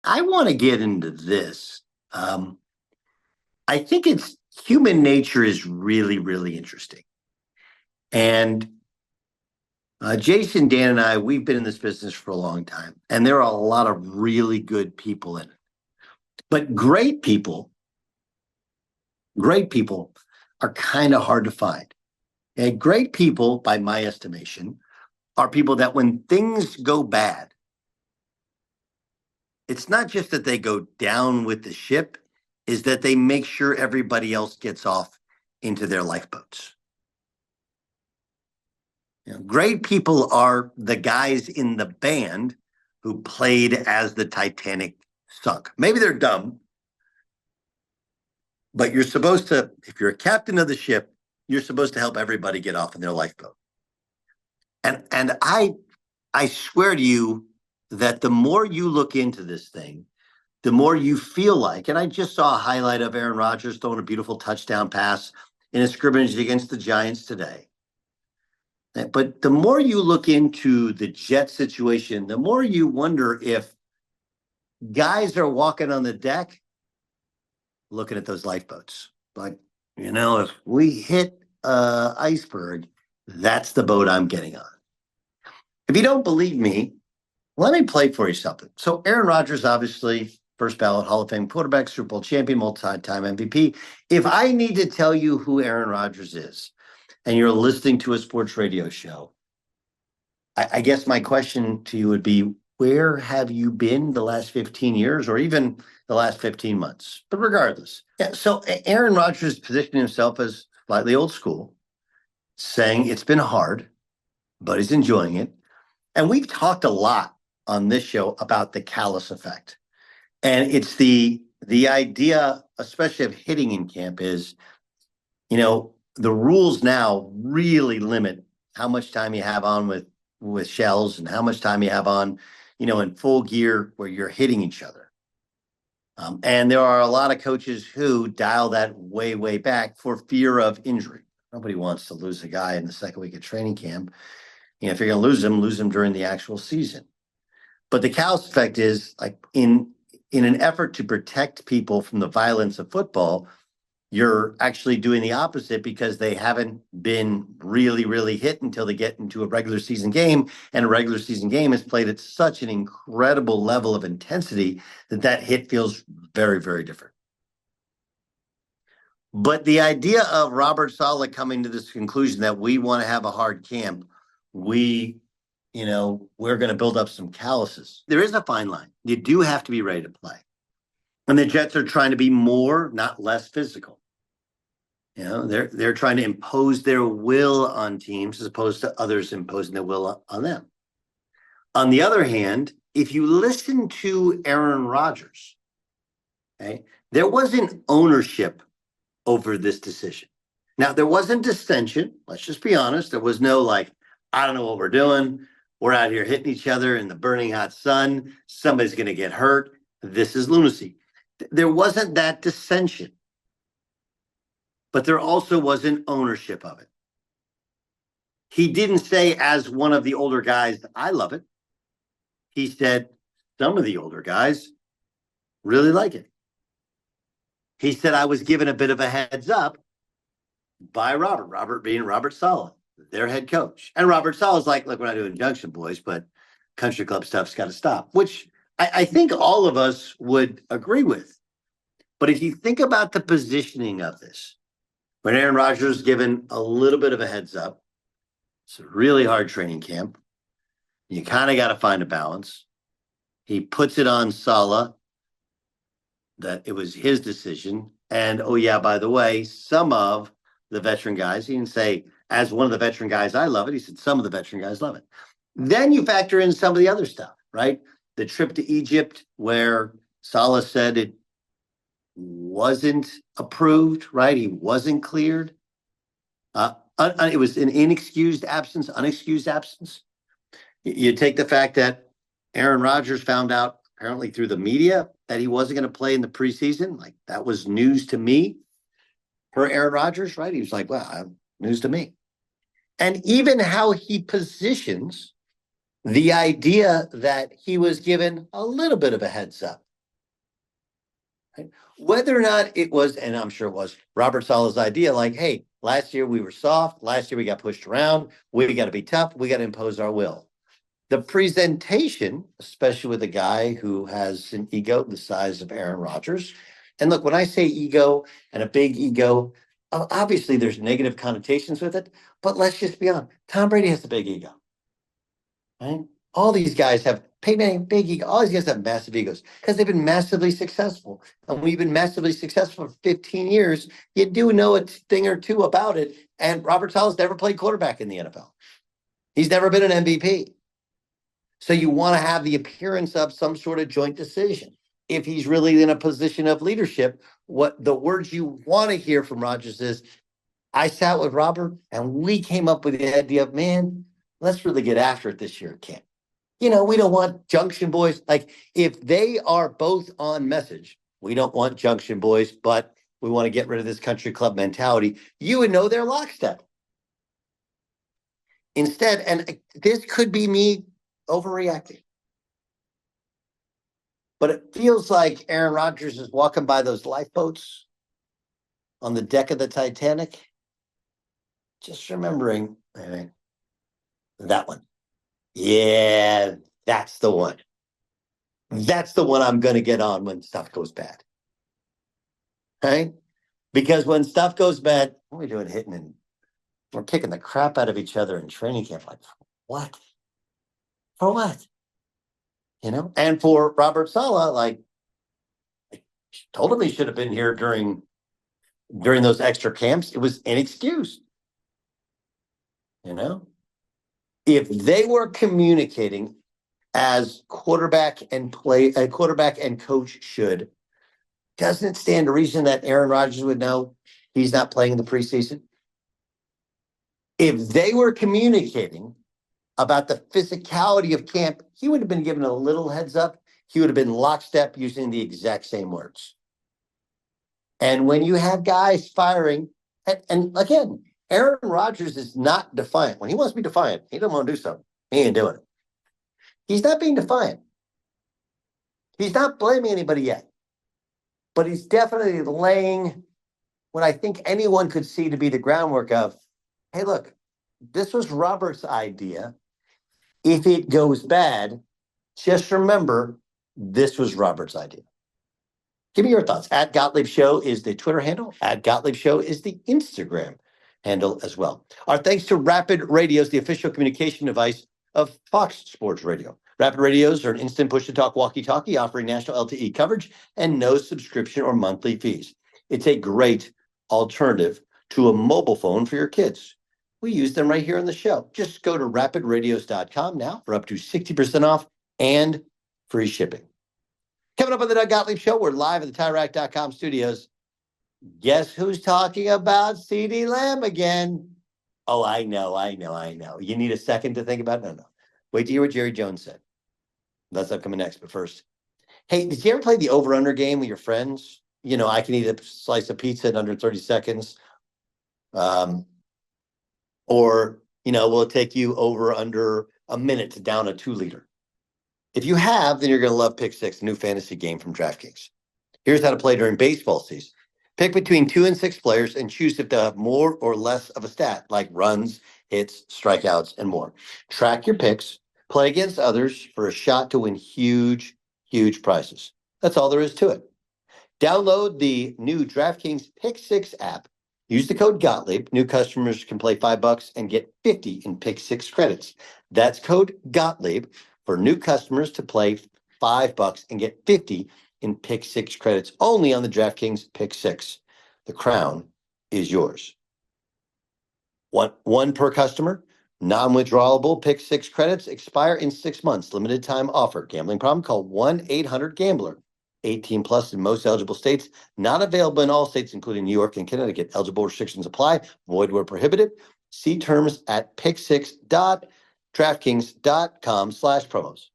I want to get into this. Um, I think it's human nature is really, really interesting. And Jason, Dan, and I, we've been in this business for a long time, and there are a lot of really good people in it. But great people are kind of hard to find. And great people, by my estimation, are people that when things go bad, it's not just that they go down with the ship, is that they make sure everybody else gets off into their lifeboats. Great people are the guys in the band who played as the Titanic sunk. Maybe they're dumb, but you're supposed to, if you're a captain of the ship, you're supposed to help everybody get off in their lifeboat. And I swear to you that the more you look into this thing, the more you feel like, and I just saw a highlight of Aaron Rodgers throwing a beautiful touchdown pass in a scrimmage against the Giants today. But the more you look into the Jet situation, the more you wonder if guys are walking on the deck looking at those lifeboats. Like, if we hit iceberg, that's the boat I'm getting on. If you don't believe me, let me play for you something. So Aaron Rodgers, obviously, first ballot Hall of Fame quarterback, Super Bowl champion, multi-time MVP. If I need to tell you who Aaron Rodgers is, and you're listening to a sports radio show, I guess my question to you would be, where have you been the last 15 years or even the last 15 months? But regardless. Yeah, so Aaron Rodgers positioned himself as slightly old school, saying it's been hard, but he's enjoying it. And we've talked a lot on this show about the callus effect. And it's the idea, especially of hitting in camp, is, the rules now really limit how much time you have on with shells and how much time you have on, in full gear where you're hitting each other. And there are a lot of coaches who dial that way, way back for fear of injury. Nobody wants to lose a guy in the second week of training camp. If you're going to lose him during the actual season. But the callus effect is like in an effort to protect people from the violence of football, you're actually doing the opposite because they haven't been really, really hit until they get into a regular season game. And a regular season game is played at such an incredible level of intensity that hit feels very, very different. But the idea of Robert Saleh coming to this conclusion that we want to have a hard camp, we're going to build up some calluses. There is a fine line. You do have to be ready to play. And the Jets are trying to be more, not less physical. They're trying to impose their will on teams as opposed to others imposing their will on them. On the other hand, if you listen to Aaron Rodgers, okay, there wasn't ownership over this decision. Now, there wasn't dissension. Let's just be honest. There was no I don't know what we're doing. We're out here hitting each other in the burning hot sun. Somebody's going to get hurt. This is lunacy. There wasn't that dissension. But there also wasn't ownership of it. He didn't say, as one of the older guys, I love it. He said, some of the older guys really like it. He said, I was given a bit of a heads up by Robert being Robert Saleh, their head coach. And Robert Saleh's like, look, we're not doing Junction Boys, but country club stuff's got to stop, which I think all of us would agree with. But if you think about the positioning of this, when Aaron Rodgers is given a little bit of a heads up, it's a really hard training camp. You kind of got to find a balance. He puts it on Saleh that it was his decision. And, oh, yeah, by the way, some of the veteran guys, he didn't say, as one of the veteran guys, I love it. He said, some of the veteran guys love it. Then you factor in some of the other stuff, right? The trip to Egypt where Saleh said it wasn't approved, right? He wasn't cleared. It was an unexcused absence. You take the fact that Aaron Rodgers found out apparently through the media that he wasn't going to play in the preseason. Like, that was news to me for Aaron Rodgers, right? He was like, well, news to me. And even how he positions the idea that he was given a little bit of a heads up. Right? Whether or not it was, and I'm sure it was, Robert Saleh's idea, like, hey, last year we were soft. Last year we got pushed around. We got to be tough. We got to impose our will. The presentation, especially with a guy who has an ego the size of Aaron Rodgers. And look, when I say ego and a big ego, obviously there's negative connotations with it, but let's just be honest. Tom Brady has a big ego, right? All these guys have Peyton Manning, big ego. All these guys have massive egos because they've been massively successful. And we've been massively successful for 15 years. You do know a thing or two about it. And Robert Saleh's never played quarterback in the NFL. He's never been an MVP. So you want to have the appearance of some sort of joint decision. If he's really in a position of leadership, what the words you want to hear from Rodgers is, I sat with Robert and we came up with the idea of, man, let's really get after it this year at camp. We don't want junction boys. Like, if they are both on message, we don't want junction boys, but we want to get rid of this country club mentality. You would know they're lockstep. Instead, and this could be me overreacting, but it feels like Aaron Rodgers is walking by those lifeboats on the deck of the Titanic, just remembering that one. Yeah, that's the one. That's the one I'm going to get on when stuff goes bad. Right? Because when stuff goes bad, what are we doing? Hitting and we're kicking the crap out of each other in training camp. Like, what? For what? And for Robert Saleh, like, I told him he should have been here during those extra camps. It was inexcused. If they were communicating as quarterback and coach should, doesn't it stand to reason that Aaron Rodgers would know he's not playing in the preseason? If they were communicating about the physicality of camp, he would have been given a little heads up. He would have been lockstep using the exact same words. And when you have guys firing, and again, Aaron Rodgers is not defiant. When he wants to be defiant, he doesn't want to do something. He ain't doing it. He's not being defiant. He's not blaming anybody yet. But he's definitely laying what I think anyone could see to be the groundwork of, hey, look, this was Robert's idea. If it goes bad, just remember, this was Robert's idea. Give me your thoughts. @GOTTLIEB SHOW is the Twitter handle. @GOTTLIEB SHOW is the Instagram handle as well. Our thanks to Rapid Radios, the official communication device of Fox Sports Radio. Rapid Radios are an instant push-to-talk walkie-talkie offering national LTE coverage and no subscription or monthly fees. It's a great alternative to a mobile phone for your kids. We use them right here on the show. Just go to rapidradios.com now for up to 60% off and free shipping. Coming up on the Doug Gottlieb Show, we're live at the TireRack.com studios. Guess who's talking about CeeDee Lamb again? Oh, I know. You need a second to think about it? No. Wait to hear what Jerry Jones said. That's upcoming next, but first. Hey, did you ever play the over-under game with your friends? I can eat a slice of pizza in under 30 seconds. Or, will it take you over under a minute to down a 2-liter? If you have, then you're going to love Pick Six, a new fantasy game from DraftKings. Here's how to play during baseball season. Pick between 2 and 6 players and choose if they'll have more or less of a stat, like runs, hits, strikeouts, and more. Track your picks, play against others for a shot to win huge, huge prizes. That's all there is to it. Download the new DraftKings Pick Six app. Use the code Gottlieb. New customers can play $5 and get 50 in Pick Six credits. That's code Gottlieb for new customers to play $5 and get 50 in Pick Six credits only on the DraftKings Pick Six. The crown is yours. One per customer. Non-withdrawable Pick Six credits expire in 6 months. Limited time offer. Gambling problem? Call 1-800-GAMBLER. 18 plus in most eligible states. Not available in all states, including New York and Connecticut. Eligible restrictions apply. Void where prohibited. See terms at picksix.draftkings.com/promos.